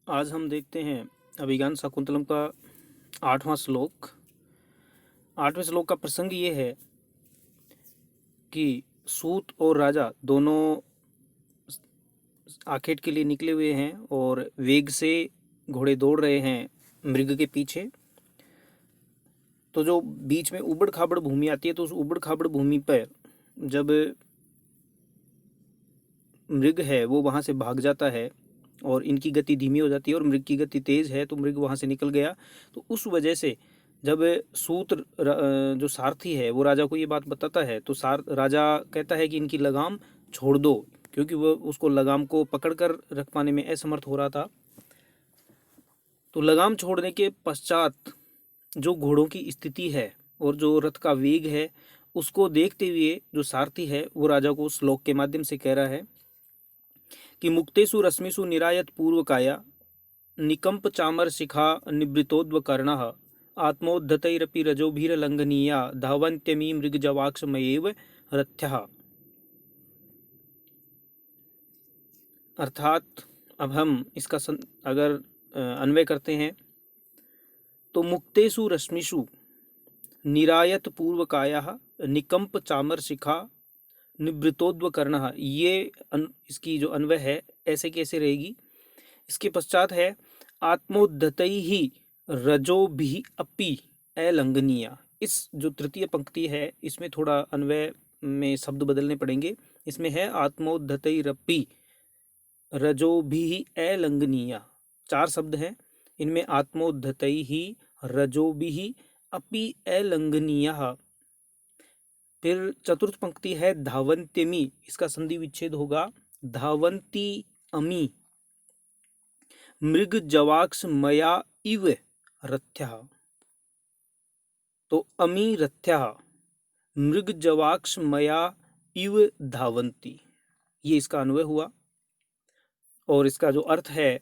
आज हम देखते हैं अभिज्ञान शाकुंतलम का 8वां श्लोक। 8वें श्लोक का प्रसंग ये है कि सूत और राजा दोनों आखेट के लिए निकले हुए हैं और वेग से घोड़े दौड़ रहे हैं मृग के पीछे। तो जो बीच में उबड़ खाबड़ भूमि आती है तो उस उबड़ खाबड़ भूमि पर जब मृग है वो वहाँ से भाग जाता है और इनकी गति धीमी हो जाती है और मृग की गति तेज है तो मृग वहाँ से निकल गया। तो उस वजह से जब सूत जो सारथी है वो राजा को ये बात बताता है तो राजा कहता है कि इनकी लगाम छोड़ दो, क्योंकि वो उसको लगाम को पकड़ कर रख पाने में असमर्थ हो रहा था। तो लगाम छोड़ने के पश्चात जो घोड़ों की स्थिति है और जो रथ का वेग है उसको देखते हुए जो सारथी है वो राजा को श्लोक के माध्यम से कह रहा है कि मुक्तेषु रश्मिषु निरायत पूर्वकाया निकंप चामर शिखा निवृतोद्व कर्णः आत्मोद्धतैरपि रजोभिरलंघनीया धावन्त्यमी मृगजवाक्षमयेव रथ्यः। अर्थात अब हम इसका अगर अन्वय करते हैं तो मुक्तेषु रश्मिषु निरायत पूर्वकाया निकंप चामर शिखा निवृतोद्व कर्णः, ये इसकी जो अन्वय है ऐसे कैसे रहेगी। इसके पश्चात है आत्मोद्धतई ही रजोभिः अपि अलंघनीया। इस जो तृतीय पंक्ति है इसमें थोड़ा अन्वय में शब्द बदलने पड़ेंगे। इसमें है आत्मोद्धतैरपि रजोभिः अलंघनीया, 4 शब्द हैं। इनमें आत्मोद्धतैः रजोभिः अपि अलंघनीयः। फिर चतुर्थ पंक्ति है धावन्त्यमी, इसका संधि विच्छेद होगा धावन्ती अमी मृग जवाक्ष मया इव रथ्यः। तो अमी रथ्यः मृग जवाक्ष मया इव धावन्ति, ये इसका अन्वय हुआ। और इसका जो अर्थ है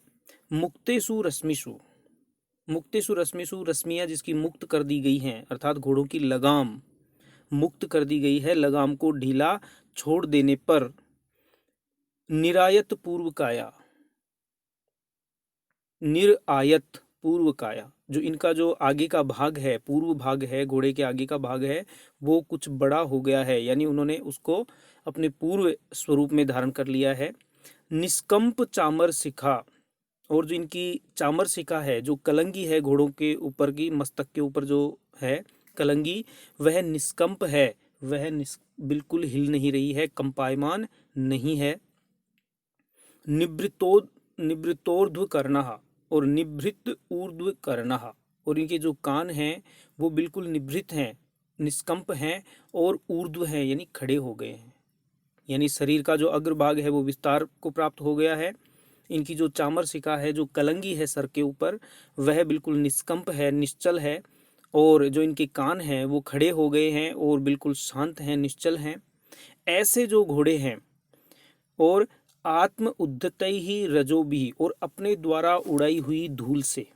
मुक्तेषु रश्मिषु, मुक्तेषु रश्मिषु, रश्मियां जिसकी मुक्त कर दी गई हैं अर्थात घोड़ों की लगाम मुक्त कर दी गई है, लगाम को ढीला छोड़ देने पर निरायत पूर्व काया, निरायत पूर्व काया, जो इनका जो आगे का भाग है, पूर्व भाग है, घोड़े के आगे का भाग है वो कुछ बड़ा हो गया है, यानी उन्होंने उसको अपने पूर्व स्वरूप में धारण कर लिया है। निष्कंप चामर शिखा, और जो इनकी चामर शिखा है, जो कलंगी है घोड़ों के ऊपर की, मस्तक के ऊपर जो है कलंगी, वह निष्कंप है, वह बिल्कुल हिल नहीं रही है, कंपायमान नहीं है। निवृत्तोर्ध्व कर्णः, और निभृत ऊर्ध्व कर्णः, और इनके जो कान हैं वो बिल्कुल निभृत हैं, निष्कंप हैं और ऊर्ध्व हैं यानी खड़े हो गए हैं, यानी शरीर का जो अग्रभाग है वो विस्तार को प्राप्त हो गया है। इनकी जो चामर शिखा है, जो कलंगी है सर के ऊपर, वह बिल्कुल निष्कंप है, निश्चल है, और जो इनके कान हैं वो खड़े हो गए हैं और बिल्कुल शांत हैं, निश्चल हैं। ऐसे जो घोड़े हैं, और आत्म उद्धतई ही रजोभी, और अपने द्वारा उड़ाई हुई धूल से,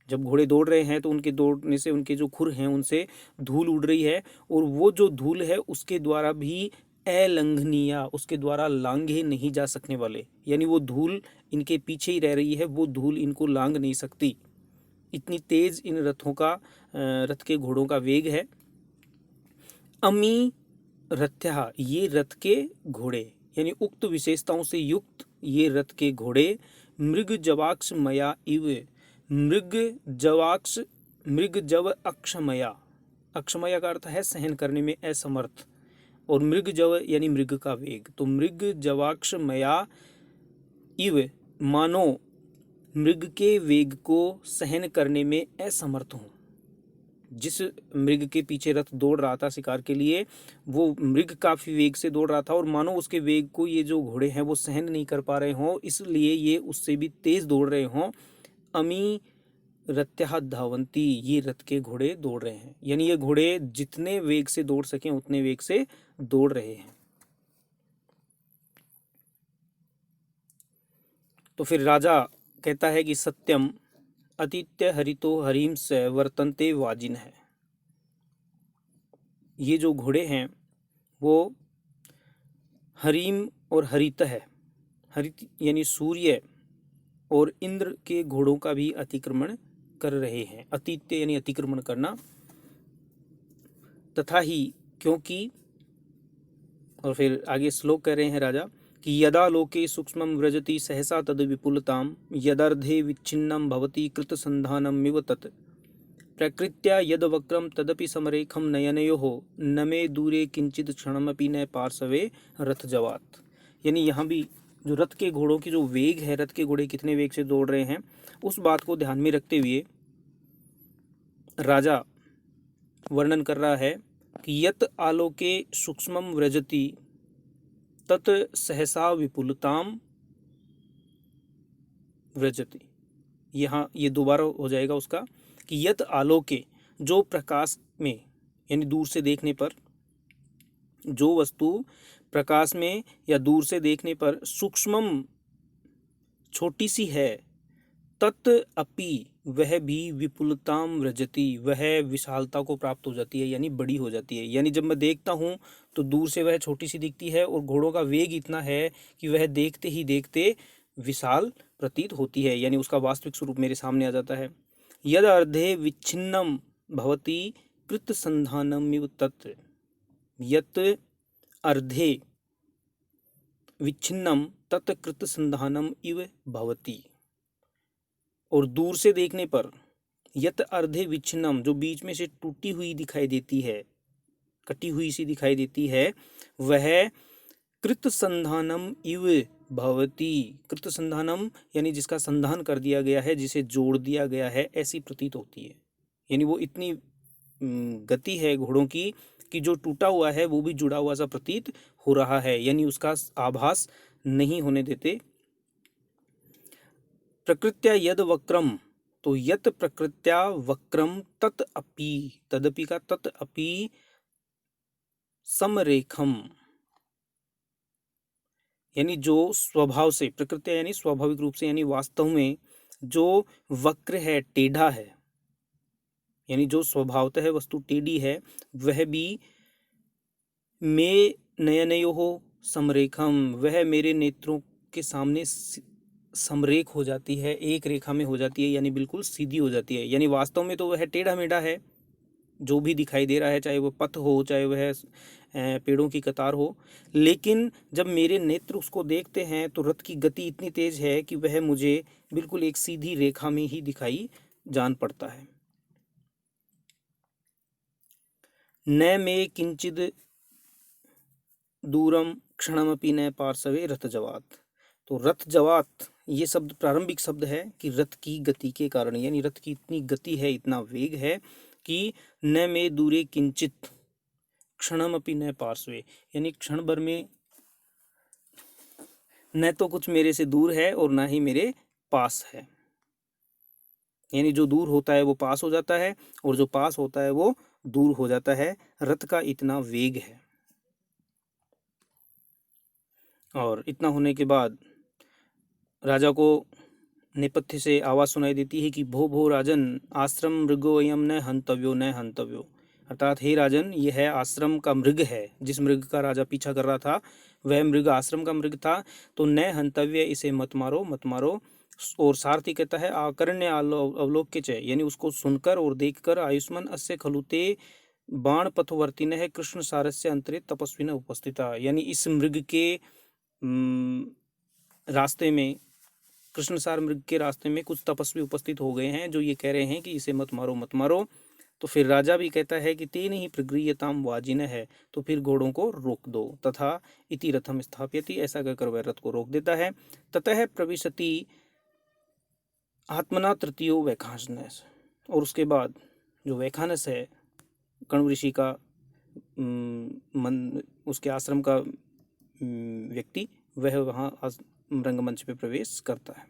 जब घोड़े दौड़ रहे हैं तो उनके दौड़ने से उनके जो खुर हैं उनसे धूल उड़ रही है, और वो जो धूल है उसके द्वारा भी अलंघनीय, उसके द्वारा लांघे नहीं जा सकने वाले, यानी वो धूल इनके पीछे ही रह रही है, वो धूल इनको लांघ नहीं सकती, इतनी तेज इन रथों का रथ के घोड़ों का वेग है। अमी रथ्यः, ये रथ के घोड़े, यानी उक्त विशेषताओं से युक्त ये रथ के घोड़े, मृग जवाक्ष मया इव, मृग जवाक्ष, मृग जव अक्षमया, अक्षमया का अर्थ है सहन करने में असमर्थ, और मृग जव यानी मृग का वेग, तो मृग जवाक्ष मया इव, मानो मृग के वेग को सहन करने में असमर्थ हूँ। जिस मृग के पीछे रथ दौड़ रहा था शिकार के लिए, वो मृग काफी वेग से दौड़ रहा था, और मानो उसके वेग को ये जो घोड़े हैं वो सहन नहीं कर पा रहे हों, इसलिए ये उससे भी तेज दौड़ रहे हों। अमी रथ्यः धावन्ति, ये रथ के घोड़े दौड़ रहे हैं, यानी ये घोड़े जितने वेग से दौड़ सकें उतने वेग से दौड़ रहे हैं। तो फिर राजा कहता है कि सत्यम अतिथ्य हरितो हरिम से वर्तन्ते वाजिन है। ये जो घोड़े हैं वो हरीम और हरित है, हरित यानी सूर्य और इंद्र के घोड़ों का भी अतिक्रमण कर रहे हैं। अतिथ्य यानी अतिक्रमण करना। तथा ही क्योंकि, और फिर आगे श्लोक कह रहे हैं राजा कि यदा लोके सूक्ष्मं व्रजति सहसा तद विपुलताम यदर्धे विच्छिन्नं भवति कृतसंधानमिव तत् प्रकृत्या यद वक्रम तदपि समरेखम नयनयोः न मे दूरे किंचित क्षणमपि न पार्श्वे रथ जवात। यानी यहाँ भी जो रथ के घोड़ों की जो वेग है, रथ के घोड़े कितने वेग से दौड़ रहे हैं, उस बात को ध्यान में रखते हुए राजा वर्णन कर रहा है कि यत आलोके सूक्ष्मम व्रजति तत् सहसा विपुलताम व्रजति। यहाँ ये दोबारा हो जाएगा उसका कि यत आलोके, जो प्रकाश में यानी दूर से देखने पर, जो वस्तु प्रकाश में या दूर से देखने पर सूक्ष्मम छोटी सी है, तत् अपि वह भी विपुलताम व्रजति, वह विशालता को प्राप्त हो जाती है यानी बड़ी हो जाती है। यानी जब मैं देखता हूँ तो दूर से वह छोटी सी दिखती है और घोड़ों का वेग इतना है कि वह देखते ही देखते विशाल प्रतीत होती है, यानी उसका वास्तविक स्वरूप मेरे सामने आ जाता है। यद अर्धे विच्छिन्नम भवति कृत संधानमिव तत्, यत अर्धे विच्छिन्नम तत् कृत संधानम इव भवति, और दूर से देखने पर यत अर्धे विच्छिन्नम, जो बीच में से टूटी हुई दिखाई देती है, कटी हुई सी दिखाई देती है, वह कृत संधानम इव भवति, कृत संधानम यानी जिसका संधान कर दिया गया है, जिसे जोड़ दिया गया है, ऐसी प्रतीत होती है। यानी वो इतनी गति है घोड़ों की कि जो टूटा हुआ है वो भी जुड़ा हुआ सा प्रतीत हो रहा है, यानी उसका आभास नहीं होने देते। प्रकृत्या यद वक्रम, तो यत प्रकृत्या वक्रम तत् अपि, तदपि का तत् अपि समरेखम, यानी जो स्वभाव से, प्रकृत्या यानी स्वाभाविक रूप से, यानी वास्तव में जो वक्र है, टेढ़ा है, यानी जो स्वभावतः वस्तु टेढ़ी है, वह भी मे नयनयोः समरेखम, वह मेरे नेत्रों के सामने समरेख हो जाती है, एक रेखा में हो जाती है, यानी बिल्कुल सीधी हो जाती है। यानी वास्तव में तो वह टेढ़ा मेढ़ा है, जो भी दिखाई दे रहा है, चाहे वह पथ हो, चाहे वह पेड़ों की कतार हो, लेकिन जब मेरे नेत्र उसको देखते हैं तो रथ की गति इतनी तेज है कि वह मुझे बिल्कुल एक सीधी रेखा में ही दिखाई जान पड़ता है। न मे किंचिद दूरम क्षणमपि न पार्श्वे रथ जवात। तो रथ जवात ये शब्द प्रारंभिक शब्द है कि रथ की गति के कारण, यानी रथ की इतनी गति है, इतना वेग है कि न मे दूरे किंचित क्षणमपि न पार्श्वे, यानी क्षण भर में न तो कुछ मेरे से दूर है और ना ही मेरे पास है। यानी जो दूर होता है वो पास हो जाता है और जो पास होता है वो दूर हो जाता है, रथ का इतना वेग है। और इतना होने के बाद राजा को नेपथ्य से आवाज सुनाई देती है कि भो भो राजन आश्रम मृगो अयम न हंतव्यो न हंतव्यो, अर्थात हे राजन, यह है आश्रम का मृग है। जिस मृग का राजा पीछा कर रहा था वह मृग आश्रम का मृग था, तो न हंतव्य, इसे मत मारो, मत मारो। और सारथी कहता है आकर्ण्य अवलोक्य च, यानी उसको सुनकर और देखकर आयुष्मान अस्य खलुते बाण पथवर्ती है कृष्ण सारस्य अंतरे तपस्वी न उपस्थिता, यानी इस मृग के रास्ते में, कृष्णसार मृग के रास्ते में कुछ तपस्वी उपस्थित हो गए हैं जो ये कह रहे हैं कि इसे मत मारो, मत मारो। तो फिर राजा भी कहता है कि तेन ही प्रगृह्यताम वाजिन है, तो फिर घोड़ों को रोक दो। तथा इति रथम स्थापयति, ऐसा कहकर वह रथ को रोक देता है। ततः प्रविशति आत्मना तृतीयो वैखानस, और उसके बाद जो वैखानस है कण्व ऋषि का उसके आश्रम का व्यक्ति, वह वहाँ रंगमंच पे प्रवेश करता है।